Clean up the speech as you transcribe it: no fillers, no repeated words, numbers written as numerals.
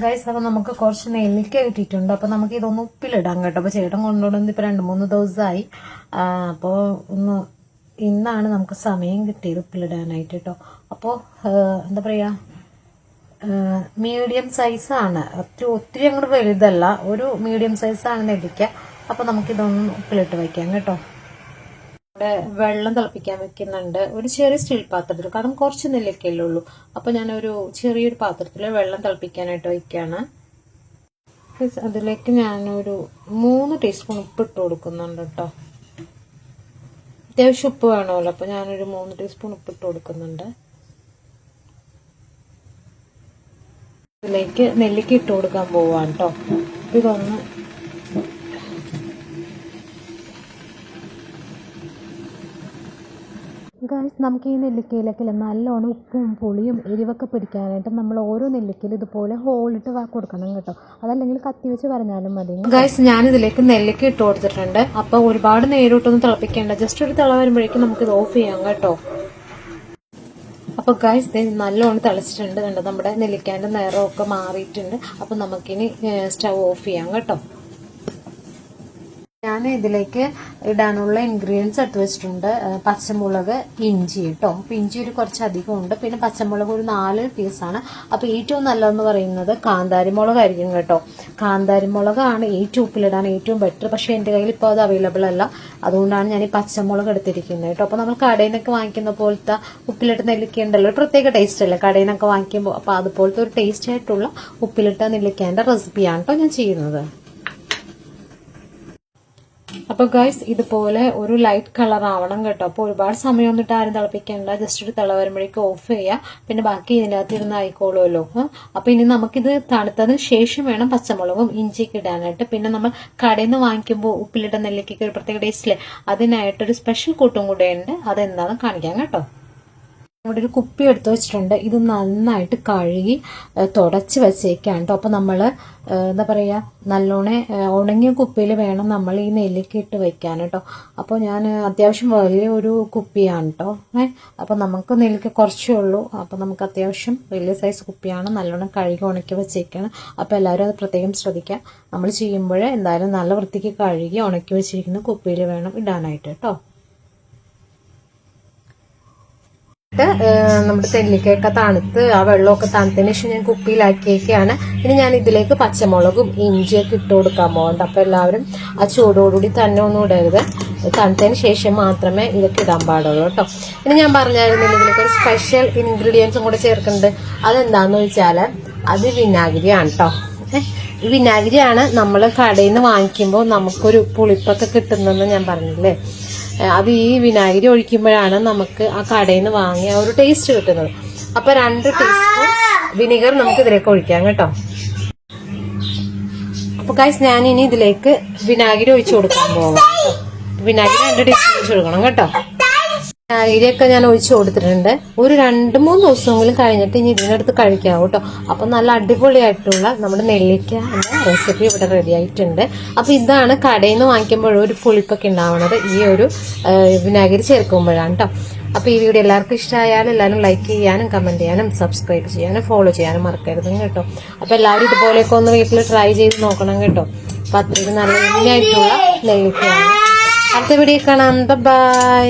Guys, അപ്പൊ നമുക്ക് കുറച്ച് നെല്ലിക്ക കിട്ടിയിട്ടുണ്ട്. അപ്പൊ നമുക്ക് ഇതൊന്ന് ഉപ്പിലിടാം കേട്ടോ. അപ്പൊ ചേട്ടൻ കൊണ്ടുകൊണ്ടുവന്ന് ഇപ്പൊ 2-3 ദിവസമായി. അപ്പോ ഇന്നാണ് നമുക്ക് സമയം കിട്ടിയത് ഉപ്പിലിടാനായിട്ട് കേട്ടോ. അപ്പോ എന്താ പറയാ, മീഡിയം സൈസാണ്, ഒത്തിരി അങ്ങോട്ട് വലുതല്ല, ഒരു മീഡിയം സൈസാണ് നെല്ലിക്ക. അപ്പൊ നമുക്കിതൊന്ന് ഉപ്പിലിട്ട് വയ്ക്കാം കേട്ടോ. ഇവിടെ വെള്ളം തിളപ്പിക്കാൻ വെക്കുന്നുണ്ട് ഒരു ചെറിയ സ്റ്റീൽ പാത്രത്തിൽ, കാരണം കുറച്ച് നെല്ലിക്കല്ലേ ഉള്ളൂ. അപ്പൊ ഞാനൊരു ചെറിയൊരു പാത്രത്തിൽ വെള്ളം തിളപ്പിക്കാനായിട്ട് വയ്ക്കാണ്. അതിലേക്ക് ഞാനൊരു 3 ടീസ്പൂൺ ഉപ്പ് ഇട്ട് കൊടുക്കുന്നുണ്ട് കേട്ടോ. അത്യാവശ്യം ഉപ്പ് വേണമല്ലോ, അപ്പൊ ഞാനൊരു 3 ടീസ്പൂൺ ഉപ്പ് ഇട്ട് കൊടുക്കുന്നുണ്ട്. ഇതിലേക്ക് നെല്ലിക്ക ഇട്ട് കൊടുക്കാൻ പോവാണ് കേട്ടോ. ഇതൊന്ന് ഗൈസ്, നമുക്ക് ഈ നെല്ലിക്കയിലൊക്കെ നല്ലോണം ഉപ്പും പുളിയും എരിവൊക്കെ പിടിക്കാനായിട്ട് നമ്മൾ ഓരോ നെല്ലിക്കയിൽ ഇതുപോലെ ഹോളിട്ട് കൊടുക്കണം കേട്ടോ. അതല്ലെങ്കിൽ കത്തി വെച്ച് പറഞ്ഞാലും മതി. ഗൈസ്, ഞാനിതിലേക്ക് നെല്ലിക്ക ഇട്ട് കൊടുത്തിട്ടുണ്ട്. അപ്പൊ ഒരുപാട് നേരിട്ടൊന്നും തിളപ്പിക്കേണ്ട, ജസ്റ്റ് ഒരു തിള വരുമ്പോഴേക്കും നമുക്ക് ഇത് ഓഫ് ചെയ്യാം കേട്ടോ. അപ്പൊ ഗൈസ്, നല്ലോണം തിളച്ചിട്ടുണ്ട് കണ്ടോ. നമ്മുടെ നെല്ലിക്കാന്റെ നിറമൊക്കെ മാറിയിട്ടുണ്ട്. അപ്പൊ നമുക്കിനി സ്റ്റവ് ഓഫ് ചെയ്യാം കേട്ടോ. ഞാൻ ഇതിലേക്ക് ഇടാനുള്ള ഇൻഗ്രീഡിയൻസ് എടുത്ത് വെച്ചിട്ടുണ്ട്. പച്ചമുളക്, ഇഞ്ചി കേട്ടോ. അപ്പൊ ഇഞ്ചി ഒരു കുറച്ചധികം ഉണ്ട്. പിന്നെ പച്ചമുളക് ഒരു 4 പീസാണ്. അപ്പൊ ഏറ്റവും നല്ലതെന്ന് പറയുന്നത് കാന്താരി മുളകായിരിക്കും കേട്ടോ. കാന്താരി മുളകാണ് ഏറ്റവും ഉപ്പിലിടാൻ ഏറ്റവും ബെറ്റർ. പക്ഷെ എന്റെ കയ്യിൽ ഇപ്പോൾ അത് അവൈലബിൾ അല്ല, അതുകൊണ്ടാണ് ഞാൻ ഈ പച്ചമുളക് എടുത്തിരിക്കുന്നത് കേട്ടോ. അപ്പൊ നമ്മൾ കടയിൽ നിന്നൊക്കെ വാങ്ങിക്കുന്ന പോലത്തെ ഉപ്പിലിട്ട നെല്ലിക്ക ഉണ്ടല്ലോ, ഒരു പ്രത്യേക ടേസ്റ്റ് അല്ലേ കടയിൽ നിന്നൊക്കെ വാങ്ങിക്കുമ്പോൾ. അപ്പൊ അതുപോലത്തെ ഒരു ടേസ്റ്റ് ആയിട്ടുള്ള ഉപ്പിലിട്ട നെല്ലിക്കേന്റെ റെസിപ്പിയാണ് കേട്ടോ ഞാൻ ചെയ്യുന്നത്. അപ്പൊ ഗൈസ്, ഇതുപോലെ ഒരു ലൈറ്റ് കളർ ആവണം കേട്ടോ. അപ്പൊ ഒരുപാട് സമയം ഒന്നിട്ട് ആരും തിളപ്പിക്കേണ്ട, ജസ്റ്റ് ഒരു തിള വരുമ്പോഴേക്കും ഓഫ് ചെയ്യാം. പിന്നെ ബാക്കി ഇതിനകത്ത് ഇരുന്ന് ആയിക്കോളുമല്ലോ. അപ്പൊ ഇനി നമുക്കിത് തണുത്തതിന് ശേഷം വേണം പച്ചമുളകും ഇഞ്ചിയൊക്കെ ഇടാനായിട്ട്. പിന്നെ നമ്മൾ കടയിൽ നിന്ന് വാങ്ങിക്കുമ്പോൾ ഉപ്പിലിട്ട നെല്ലിക്കൊക്കെ ഒരു പ്രത്യേക ടേസ്റ്റില്ലേ, അതിനായിട്ടൊരു സ്പെഷ്യൽ കൂട്ടും കൂടെ ഉണ്ട്. അതെന്താണെന്ന് കാണിക്കാം കേട്ടോ. ഇവിടെ ഒരു കുപ്പി എടുത്തു വെച്ചിട്ടുണ്ട്. ഇത് നന്നായിട്ട് കഴുകി തുടച്ച് വെച്ചേക്കാണ് കേട്ടോ. അപ്പൊ നമ്മള് എന്താ പറയാ, നല്ലോണം ഉണങ്ങിയ കുപ്പിയിൽ വേണം നമ്മൾ ഈ നെല്ലിക്ക ഇട്ട് വെക്കാൻ കേട്ടോ. അപ്പൊ ഞാൻ അത്യാവശ്യം വലിയൊരു കുപ്പിയാണ് കേട്ടോ. അപ്പൊ നമുക്ക് നെല്ലിക്ക കുറച്ചേ ഉള്ളൂ. അപ്പൊ നമുക്ക് അത്യാവശ്യം വലിയ സൈസ് കുപ്പിയാണ്. നല്ലോണം കഴുകി ഉണക്കി വെച്ചേക്കാണ്. അപ്പൊ എല്ലാവരും അത് പ്രത്യേകം ശ്രദ്ധിക്കാം. നമ്മൾ ചെയ്യുമ്പോൾ എന്തായാലും നല്ല വൃത്തിക്ക് കഴുകി ഉണക്കി വെച്ചിരിക്കുന്ന കുപ്പിയിൽ വേണം ഇടാനായിട്ട് കേട്ടോ. നമ്മുടെ നെല്ലിക്കയൊക്കെ തണുത്ത് ആ വെള്ളമൊക്കെ തണുത്തതിന് ശേഷം ഞാൻ കുപ്പിയിലാക്കിയൊക്കെയാണ്. ഇനി ഞാൻ ഇതിലേക്ക് പച്ചമുളകും ഇഞ്ചിയൊക്കെ ഇട്ട് കൊടുക്കാൻ പോകണ്ട. അപ്പൊ എല്ലാവരും ആ ചൂടോടുകൂടി തന്നെ ഒന്നും ഇടരുത്, തണുത്തതിന് ശേഷം മാത്രമേ ഇതൊക്കെ ഇടാൻ പാടുള്ളൂ കേട്ടോ. ഇനി ഞാൻ പറഞ്ഞായിരുന്നില്ല, ഇതിലേക്ക് ഒരു സ്പെഷ്യൽ ഇൻഗ്രീഡിയൻസും കൂടെ ചേർക്കുന്നുണ്ട്. അതെന്താന്ന് വെച്ചാല് അത് വിനാഗിരിയാണ് കേട്ടോ. ഈ വിനാഗിരിയാണ് നമ്മൾ കടയിൽ നിന്ന് വാങ്ങിക്കുമ്പോൾ നമുക്കൊരു പുളിപ്പൊക്കെ കിട്ടുന്നതെന്ന് ഞാൻ പറഞ്ഞില്ലേ. അത് ഈ വിനാഗിരി ഒഴിക്കുമ്പോഴാണ് നമുക്ക് ആ കടയിൽ നിന്ന് വാങ്ങിയ ഒരു ടേസ്റ്റ് കിട്ടുന്നത്. അപ്പൊ 2 ടീസ്പൂൺ വിനിഗർ നമുക്ക് ഇതിലേക്ക് ഒഴിക്കാം കേട്ടോ. അപ്പൊ ഗൈസ്, ഞാൻ ഇനി ഇതിലേക്ക് വിനാഗിരി ഒഴിച്ചു കൊടുക്കാൻ പോകാം. വിനാഗിരി 2 ടീസ്പൂൺ ഒഴിച്ചു കൊടുക്കണം കേട്ടോ. വിനാഗിരിയൊക്കെ ഞാൻ ഒഴിച്ചു കൊടുത്തിട്ടുണ്ട്. ഒരു 2-3 ദിവസമെങ്കിലും കഴിഞ്ഞിട്ട് ഇനി ഇതിനടുത്ത് കഴിക്കാം കേട്ടോ. അപ്പൊ നല്ല അടിപൊളിയായിട്ടുള്ള നമ്മുടെ നെല്ലിക്ക എന്ന റെസിപ്പി ഇവിടെ റെഡി ആയിട്ടുണ്ട്. അപ്പൊ ഇതാണ് കടയിൽ നിന്ന് വാങ്ങിക്കുമ്പോൾ ഒരു പുളിപ്പൊക്കെ ഉണ്ടാവുന്നത് ഈ ഒരു വിനാഗിരി ചേർക്കുമ്പോഴാണ് കേട്ടോ. അപ്പൊ ഈ വീഡിയോ എല്ലാവർക്കും ഇഷ്ടമായാലും എല്ലാവരും ലൈക്ക് ചെയ്യാനും കമന്റ് ചെയ്യാനും സബ്സ്ക്രൈബ് ചെയ്യാനും ഫോളോ ചെയ്യാനും മറക്കരുത് കേട്ടോ. അപ്പൊ എല്ലാവരും ഇതുപോലെയൊക്കെ ഒന്ന് വീട്ടിൽ ട്രൈ ചെയ്ത് നോക്കണം കേട്ടോ. അപ്പൊ അത്രയും നല്ല ആയിട്ടുള്ള നെല്ലിക്കയാണ്. അടുത്ത വീഡിയോ കാണാം. ബൈ.